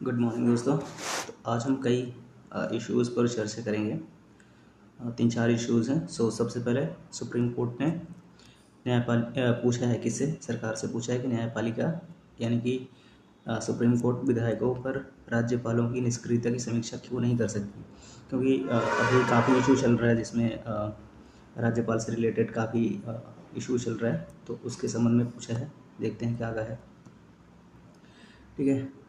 Good morning दोस्तों। तो आज हम कई इश्यूज़ पर चर्चा करेंगे। 3-4 इश्यूज़ हैं। सबसे पहले सुप्रीम कोर्ट ने पूछा है, किससे? सरकार से पूछा है कि न्यायपालिका यानी कि सुप्रीम कोर्ट विधायकों पर राज्यपालों की निष्क्रियता की समीक्षा क्यों नहीं कर सकती, क्योंकि अभी काफ़ी इशू चल रहा है जिसमें राज्यपाल से रिलेटेड काफ़ी इशू चल रहा है, तो उसके संबंध में पूछा है। देखते हैं क्या कहा है। ठीक है।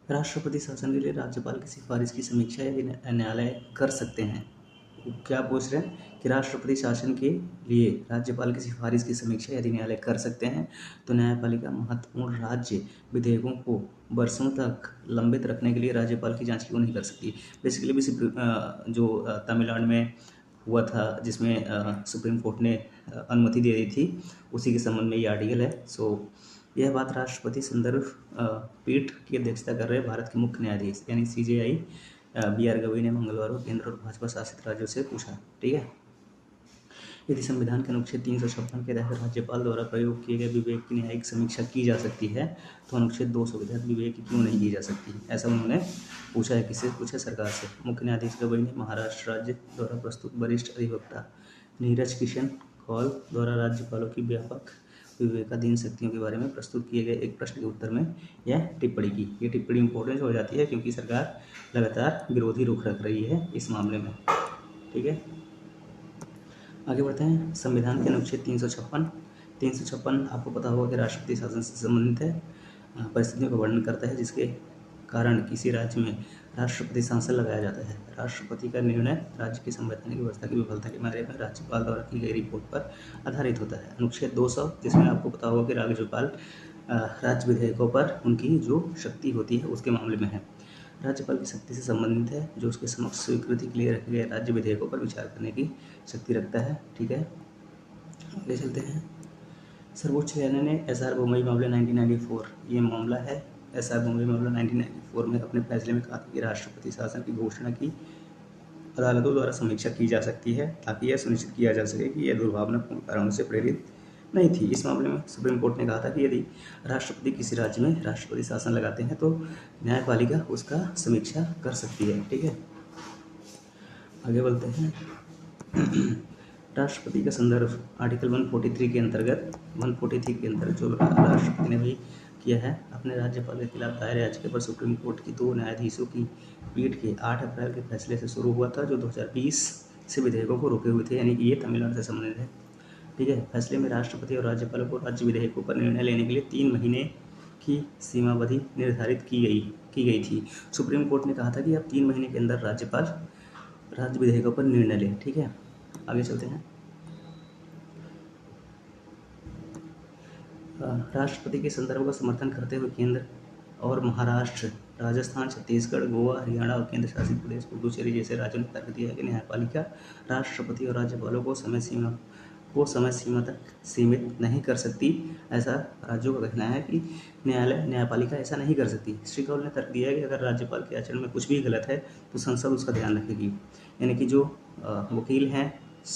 राष्ट्रपति शासन के लिए राज्यपाल की सिफारिश की समीक्षा यदि न्यायालय कर सकते हैं। क्या पूछ रहे हैं कि राष्ट्रपति शासन के लिए राज्यपाल की सिफारिश की समीक्षा यदि न्यायालय कर सकते हैं तो न्यायपालिका महत्वपूर्ण राज्य विधेयकों को वर्षों तक लंबित रखने के लिए राज्यपाल की जांच क्यों नहीं कर सकती। बेसिकली भी जो तमिलनाडु में हुआ था जिसमें सुप्रीम कोर्ट ने अनुमति दे दी थी, उसी के संबंध में ये आर्टिकल है। यह बात राष्ट्रपति संदर्भ पीठ की अध्यक्षता कर रहे भारत के मुख्य न्यायाधीश यानी CJI BR गवई ने मंगलवार को केंद्र और भाजपा शासित राज्यों से पूछा। ठीक है। यदि संविधान के अनुच्छेद 356 के तहत राज्यपाल द्वारा प्रयोग किए गए विवेक की न्यायिक समीक्षा की जा सकती है तो अनुच्छेद 200 के तहत विवेक की क्यों नहीं की जा सकती, ऐसा उन्होंने पूछा है। किससे पूछा? सरकार से। मुख्य न्यायाधीश गवई ने महाराष्ट्र राज्य द्वारा प्रस्तुत वरिष्ठ अधिवक्ता नीरज किशन कौल द्वारा राज्यपालों की व्यापक विवेकाधीन शक्तियों के बारे में प्रस्तुत किए गए एक प्रश्न के उत्तर में यह टिप्पणी की। ये टिप्पणी इंपॉर्टेंट हो जाती है क्योंकि सरकार लगातार विरोधी रुख रख रही है इस मामले में। ठीक है, आगे बढ़ते हैं। संविधान के अनुच्छेद 356 आपको पता होगा कि राष्ट्रपति शासन से संबंधित है। परिस्थितियों का वर्णन करता है जिसके कारण किसी राज्य में राष्ट्रपति शासन लगाया जाता है। राष्ट्रपति का निर्णय राज्य की संवैधानिक व्यवस्था की विफलता के बारे में राज्यपाल द्वारा की गई रिपोर्ट पर आधारित होता है। अनुच्छेद 200 जिसमें आपको पता होगा कि राज्यपाल राज्य विधेयकों पर उनकी जो शक्ति होती है उसके मामले में है। राज्यपाल की शक्ति से संबंधित है जो उसके समक्ष स्वीकृति के लिए रखे गए राज्य विधेयकों पर विचार करने की शक्ति रखता है। ठीक है, आगे चलते हैं। सर्वोच्च न्यायालय ने SR बोमई मामले 1994 ये मामला है। SR बोमई मामला 1994 में अपने फैसले में कहा था कि राष्ट्रपति शासन की घोषणा की अदालतों द्वारा समीक्षा की जा सकती है ताकि यह सुनिश्चित किया जा सके कि यह दुर्भावनापूर्ण कारणों से प्रेरित नहीं थी। इस मामले में सुप्रीम कोर्ट ने कहा था कि यदि राष्ट्रपति किसी राज्य में राष्ट्रपति शासन लगाते हैं तो न्यायपालिका उसका समीक्षा कर सकती है। ठीक है, आगे बढ़ते हैं। राष्ट्रपति का संदर्भ आर्टिकल 143 के अंतर्गत 143 के अंतर्गत जो राष्ट्रपति ने भी किया है अपने राज्यपाल के खिलाफ दायर याचिका पर सुप्रीम कोर्ट की 2 न्यायाधीशों की पीठ के 8 अप्रैल के फैसले से शुरू हुआ था जो 2020 से विधेयकों को रोके हुए थे, यानी कि ये तमिलनाडु से संबंधित है। ठीक है, फैसले में राष्ट्रपति और राज्यपालों को राज्य विधेयकों पर निर्णय लेने के लिए 3 महीने की सीमावधि निर्धारित की गई थी। सुप्रीम कोर्ट ने कहा था कि अब 3 महीने के अंदर राज्यपाल राज्य विधेयकों पर निर्णय लें। ठीक है, आगे चलते हैं। राष्ट्रपति के संदर्भ का समर्थन करते हुए केंद्र और महाराष्ट्र, राजस्थान, छत्तीसगढ़, गोवा, हरियाणा और केंद्र शासित प्रदेश पुडुचेरी जैसे राज्यों ने तर्क दिया है कि न्यायपालिका राष्ट्रपति और राज्यपालों को समय सीमा तक सीमित नहीं कर सकती। ऐसा राज्यों का कहना है कि न्यायपालिका ऐसा नहीं कर सकती। श्री कौल ने तर्क दिया है कि अगर राज्यपाल के आचरण में कुछ भी गलत है तो संसद उसका ध्यान रखेगी। यानी कि जो वकील हैं,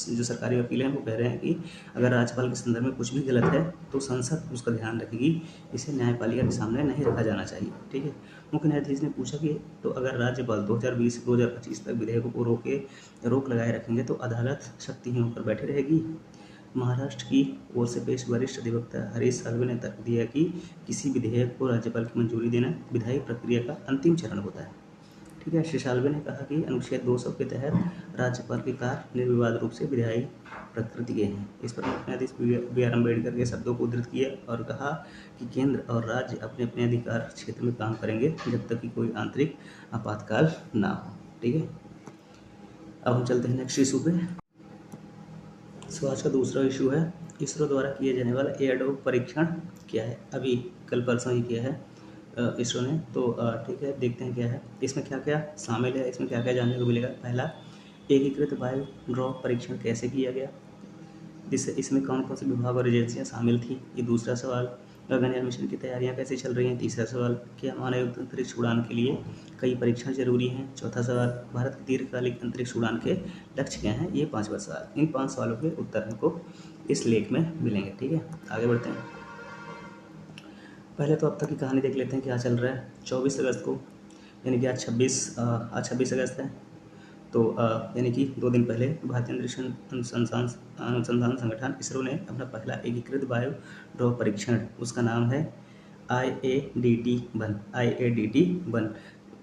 जो सरकारी वकील हैं, वो कह रहे हैं कि अगर राज्यपाल के संदर्भ में कुछ भी गलत है तो संसद उसका ध्यान रखेगी, इसे न्यायपालिका के सामने नहीं रखा जाना चाहिए। ठीक है, मुख्य न्यायाधीश ने पूछा कि तो अगर राज्यपाल 2020 से 2025 तक विधेयकों को रोक लगाए रखेंगे तो अदालत शक्तिहीन होकर बैठी रहेगी। महाराष्ट्र की ओर से पेश वरिष्ठ अधिवक्ता हरीश साल्वे ने तर्क दिया कि किसी विधेयक को राज्यपाल की मंजूरी देना विधायी प्रक्रिया का अंतिम चरण होता है। ठीक है, श्री साल्वे ने कहा कि अनुच्छेद 200 के तहत राज्यपाल के कार्य निर्विवाद रूप से विधायी प्रकृति के हैं। इस पर मुख्य न्यायाधीश BR अम्बेडकर के शब्दों को उद्धृत किया और कहा कि केंद्र और राज्य अपने अपने अधिकार क्षेत्र में काम करेंगे जब तक कि कोई आंतरिक आपातकाल ना हो। ठीक है, अब हम चलते हैं नेक्स्ट इशू पे। आज का दूसरा इशू है इसरो द्वारा किए जाने वाला एयरडॉग परीक्षण क्या है। अभी कल परसों ही किया है इसरो ने, तो ठीक है, देखते हैं क्या है इसमें, क्या क्या शामिल है, इसमें क्या क्या जानने को मिलेगा। पहला, एकीकृत वायु ड्रॉप परीक्षण कैसे किया गया, इसमें कौन कौन से विभाग और एजेंसियां शामिल थी। ये दूसरा सवाल। गगनयान मिशन की तैयारियां कैसे चल रही हैं। तीसरा सवाल, क्या मानव अंतरिक्ष उड़ान के लिए कई परीक्षण जरूरी हैं। चौथा सवाल, भारत की दीर्घकालिक अंतरिक्ष उड़ान के लक्ष्य क्या हैं। ये 5वां सवाल। इन 5 सवालों के उत्तर हमको इस लेख में मिलेंगे। ठीक है, आगे बढ़ते हैं। पहले तो अब तक की कहानी देख लेते हैं क्या चल रहा है। 24 अगस्त को, यानी कि आज 26 अगस्त है, तो यानी कि 2 दिन पहले भारतीय अंतरिक्ष अनुसंधान संगठन इसरो ने अपना पहला एकीकृत बायो ड्रॉप परीक्षण, उसका नाम है IADT-1।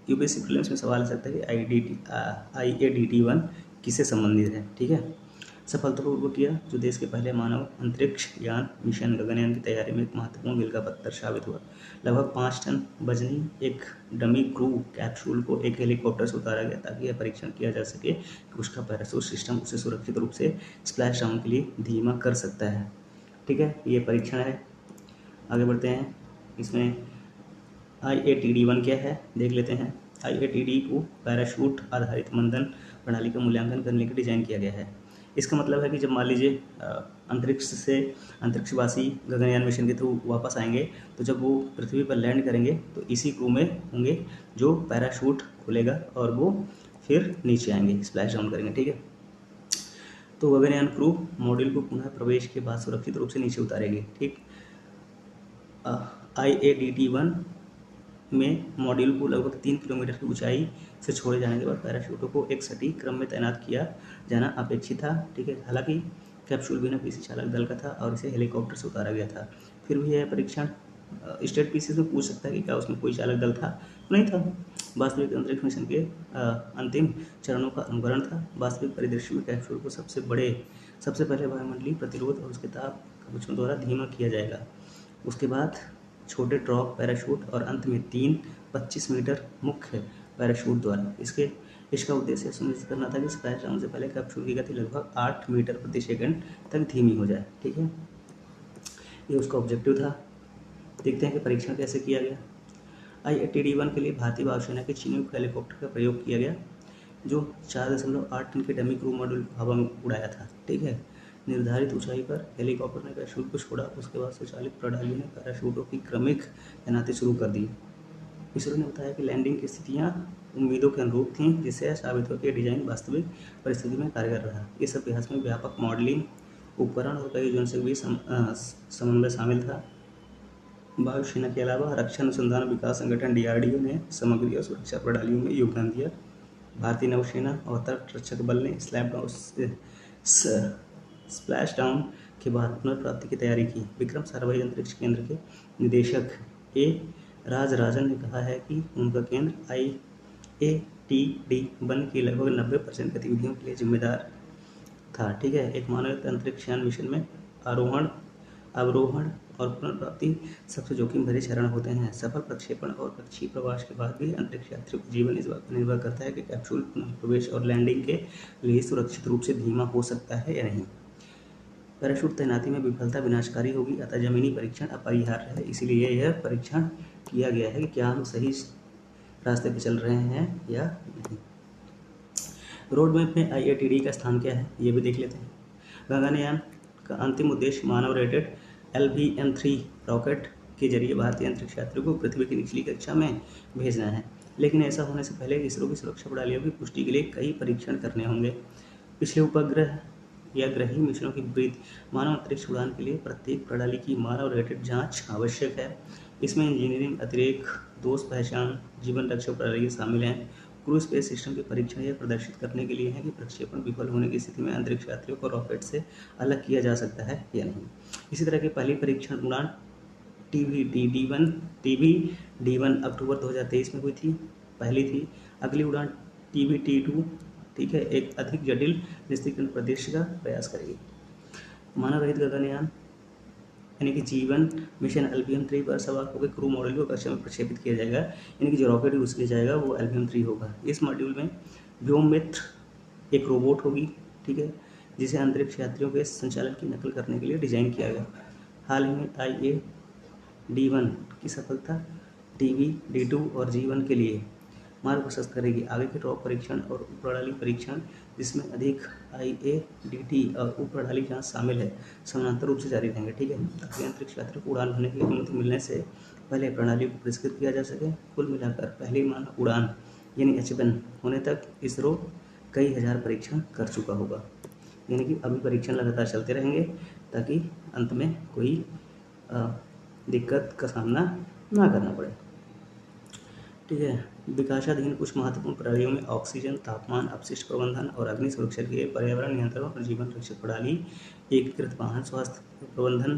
यूपीएससी प्रीलिम्स में सवाल आ सकता है कि IADT-1 किससे संबंधित है, ठीक है। सफलतापूर्वक किया, जो देश के पहले मानव अंतरिक्ष यान मिशन गगनयान की तैयारी में एक महत्वपूर्ण मील का पत्थर साबित हुआ। लगभग 5 टन वजनी एक डमी क्रू कैप्सूल को एक हेलीकॉप्टर से उतारा गया ताकि यह परीक्षण किया जा सके कि उसका पैराशूट सिस्टम उसे सुरक्षित रूप से स्प्लैश डाउन के लिए धीमा कर सकता है, ठीक है। ये परीक्षण है। आगे बढ़ते हैं। इसमें IATD-1 क्या है देख लेते हैं। IATD को पैराशूट आधारित मंदन प्रणाली का मूल्यांकन करने के लिए डिजाइन किया गया है। इसका मतलब है कि जब मान लीजिए अंतरिक्ष से अंतरिक्षवासी गगनयान मिशन के थ्रू वापस आएंगे, तो जब वो पृथ्वी पर लैंड करेंगे तो इसी क्रू में होंगे जो पैराशूट खुलेगा और वो फिर नीचे आएंगे, स्प्लैश डाउन करेंगे, ठीक है। तो गगनयान क्रू मॉड्यूल को पुनः प्रवेश के बाद सुरक्षित रूप से नीचे उतारेगी, ठीक। IADT-1 में मॉड्यूल को लगभग 3 किलोमीटर की ऊंचाई से छोड़े जाने के बाद पैराशूटों को एक सटीक क्रम में तैनात किया जाना अपेक्षित था, ठीक है। हालांकि कैप्सूल बिना किसी चालक दल का था और इसे हेलीकॉप्टर से उतारा गया था। फिर भी यह परीक्षण स्टेट पीसीस में पूछ सकता है कि क्या उसमें कोई चालक दल था, नहीं था। वास्तविक अंतरिक्ष मिशन के अंतिम चरणों का अनुकरण था। वास्तविक परिदृश्य में कैप्सूल को सबसे पहले वायुमंडलीय प्रतिरोध और उसके ताप कवचों द्वारा धीमा किया जाएगा। उसके बाद छोटे ड्रॉप पैराशूट और अंत में 3 25 मीटर मुख्य पैराशूट द्वारा। इसका उद्देश्य सुनिश्चित करना था कि स्प्लैश डाउन से पहले कैप्सूल की गति लगभग 8 मीटर प्रति सेकंड तक धीमी हो जाए, ठीक है। ये उसका ऑब्जेक्टिव था। देखते हैं कि परीक्षण कैसे किया गया। IATD-1 के लिए भारतीय वायुसेना के चिनूक हेलीकॉप्टर का प्रयोग किया गया, जो 4.8 टन के डमी क्रू मॉड्यूल को हवा में उड़ाया था, ठीक है। निर्धारित ऊंचाई पर हेलीकॉप्टर ने पैराशूट को छोड़ा। उसके बाद स्वचालित प्रणालियों ने पैराशूटों की क्रमिक तैनाती शुरू कर दी। इसरो ने बताया कि लैंडिंग की स्थितियां उम्मीदों के अनुरूप थीं, जिससे यह साबित हुआ कि डिजाइन वास्तविक परिस्थिति में कारगर रहा। इस अभ्यास में व्यापक मॉडलिंग उपकरण और कई एजेंसियों के बीच समन्वय शामिल था। वायुसेना के अलावा रक्षा अनुसंधान विकास संगठन DRDO ने सामग्री और सुरक्षा प्रणालियों में योगदान दिया। भारतीय नौसेना और तट रक्षक बल ने स्प्लैश डाउन के बाद पुनर्प्राप्ति की तैयारी की। विक्रम साराभाई अंतरिक्ष केंद्र के निदेशक A राजराजन ने कहा है कि उनका केंद्र IATD-1 की लगभग 90% गतिविधियों के लिए जिम्मेदार था, ठीक है। एक मानव अंतरिक्ष यान मिशन में आरोहण, अवरोहण और पुनर्प्राप्ति सबसे जोखिम भरे चरण होते हैं। सफल प्रक्षेपण और कक्षीय प्रवास के बाद भी अंतरिक्ष यात्रियों का जीवन इस बात पर निर्भर करता है कि कैप्सूल पुनः प्रवेश और लैंडिंग के लिए सुरक्षित रूप से धीमा हो सकता है या नहीं। पैराशूट तैनाती में विफलता विनाशकारी होगी, अतः जमीनी परीक्षण अपरिहार्य है। इसीलिए यह परीक्षण किया गया है कि क्या हम सही रास्ते पर चल रहे हैं या नहीं। रोड मैप में IATD का स्थान क्या है ये भी देख लेते हैं। गगनयान का अंतिम उद्देश्य मानव रेटेड LVM-3 रॉकेट के जरिए भारतीय अंतरिक्ष यात्रियों को पृथ्वी की निचली कक्षा में भेजना है, लेकिन ऐसा होने से पहले इसरो की सुरक्षा प्रणालियों की पुष्टि के लिए कई परीक्षण करने होंगे। पिछले उपग्रह या ग्रही मिशनों के विपरीत मानव अंतरिक्ष उड़ान के लिए प्रत्येक प्रणाली की मानव रेटेड जांच आवश्यक है। इसमें इंजीनियरिंग अतिरेक, दोष पहचान, जीवन रक्षक प्रणाली शामिल हैं। क्रू स्पेस सिस्टम के परीक्षण यह प्रदर्शित करने के लिए है कि प्रक्षेपण विफल होने की स्थिति में अंतरिक्ष यात्रियों को रॉकेट से अलग किया जा सकता है या नहीं। इसी तरह की पहली परीक्षण उड़ान TBD-1 अक्टूबर 2023 में हुई थी, पहली थी। अगली उड़ान TBT-2, ठीक है, एक अधिक जटिल निस्तीर्ण प्रदेश का प्रयास करेगी। मानव रहित गगनयान यानी कि जीवन मिशन LVM-3 पर सवार होकर क्रू मॉड्यूल को कक्षा में प्रक्षेपित किया जाएगा, यानी कि जो रॉकेट यूज किया जाएगा वो LVM-3 होगा। इस मॉड्यूल में व्योममित्र एक रोबोट होगी, ठीक है, जिसे अंतरिक्ष यात्रियों के संचालन की नकल करने के लिए डिजाइन किया गया। हाल ही में IAD-1 की सफलता TBD-2 और G1 के लिए मार्ग प्रशस्त करेगी। आगे के ड्रॉप परीक्षण और उप प्रणाली परीक्षण, जिसमें अधिक IADT और उप प्रणाली जांच शामिल है, समानांतर रूप से जारी रहेंगे, ठीक है, ताकि अंतरिक्ष यात्रियों को उड़ान भरने की अनुमति मिलने से पहले प्रणाली को पुरस्कृत किया जा सके। कुल मिलाकर पहली मानव उड़ान यानी H1 होने तक इसरो कई हजार परीक्षण कर चुका होगा, यानी कि अभी परीक्षण लगातार चलते रहेंगे ताकि अंत में कोई दिक्कत का सामना ना करना पड़े। ठीक है। विकासाधीन कुछ महत्वपूर्ण प्रणालियों में ऑक्सीजन, तापमान, अपशिष्ट प्रबंधन और अग्नि सुरक्षा के लिए पर्यावरण नियंत्रण और जीवन रक्षक प्रणाली, एकीकृत वाहन स्वास्थ्य प्रबंधन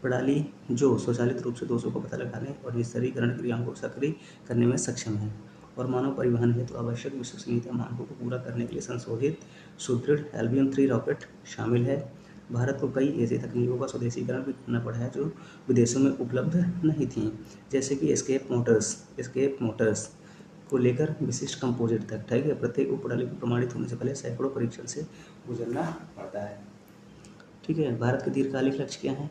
प्रणाली जो स्वचालित रूप से दोषों का पता लगाने और निस्तारीकरण क्रियाओं को सक्रिय करने में सक्षम है, और मानव परिवहन हेतु आवश्यक विश्वसनीयता मानकों को पूरा करने के लिए संशोधित सुदृढ़ एल्बियन 3 रॉकेट शामिल है। भारत को कई ऐसी तकनीकों का स्वदेशीकरण भी करना पड़ा है जो विदेशों में उपलब्ध नहीं थी, जैसे कि एस्केप मोटर्स को लेकर विशिष्ट कंपोजिट तक। ठीक है। प्रत्येक उपप्रणाली को प्रमाणित होने से पहले सैकड़ों परीक्षण से गुजरना पड़ता है। ठीक है। भारत के दीर्घकालिक लक्ष्य क्या हैं?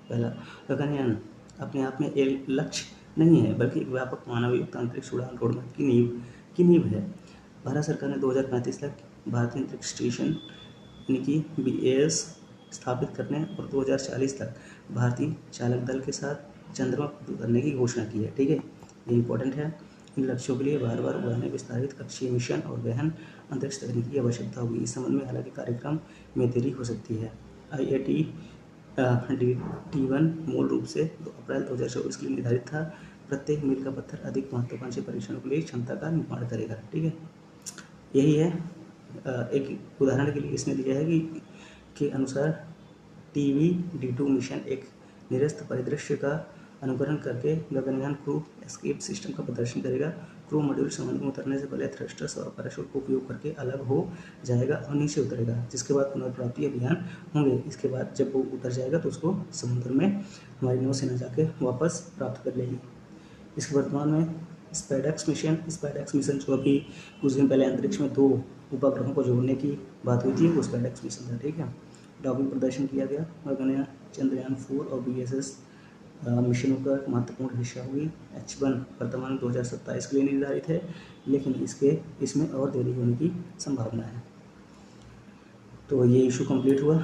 पहला, गगनयान अपने आप में एक लक्ष्य नहीं है, बल्कि एक व्यापक मानवयुक्त अंतरिक्ष उड़ान रोडमैप की नींव है। भारत सरकार ने 2035 तक भारतीय अंतरिक्ष स्टेशन यानी कि BAS स्थापित करने और 2040 तक भारतीय चालक दल के साथ चंद्रमा पर उतरने की घोषणा की है। ठीक है। ये इंपॉर्टेंट है। इन लक्ष्यों के लिए बार बार उड़ानें, विस्तारित कक्षीय मिशन और गहन अंतरिक्ष तकनीक की आवश्यकता होगी। इस संबंध में हालांकि कार्यक्रम में देरी हो सकती है। IIT D1 मूल रूप से 2 अप्रैल 2024 के लिए निर्धारित था। प्रत्येक मील का पत्थर अधिक महत्वाकांक्षी परीक्षणों के लिए क्षमता का निर्माण करेगा। ठीक है। यही है। एक उदाहरण के लिए इसने दिया है कि के अनुसार TVD2 मिशन एक निरस्त परिदृश्य का अनुकरण करके गगनयान क्रू एस्केप सिस्टम का प्रदर्शन करेगा। क्रू मॉड्यूल समुद्र में उतरने से पहले थ्रस्टर्स और पैराशूट का उपयोग करके अलग हो जाएगा और नीचे उतरेगा, जिसके बाद पुनर्प्राप्ति अभियान होंगे। इसके बाद जब वो उतर जाएगा तो उसको समुद्र में हमारी नौसेना जाके वापस प्राप्त कर लेगी। इसके वर्तमान में स्पाइडेक्स मिशन जो अभी कुछ दिन पहले अंतरिक्ष में 2 उपग्रहों को जोड़ने की बात हुई थी, वो स्पाइडेक्स मिशन था। ठीक है। डॉकिंग प्रदर्शन किया गया। गगनयान चंद्रयान 4 और BSS मिशनों का एक महत्वपूर्ण हिस्सा हुई। H1 वर्तमान 2027 के लिए निर्धारित है, लेकिन इसमें और देरी होने की संभावना है। तो ये इशू कंप्लीट हुआ।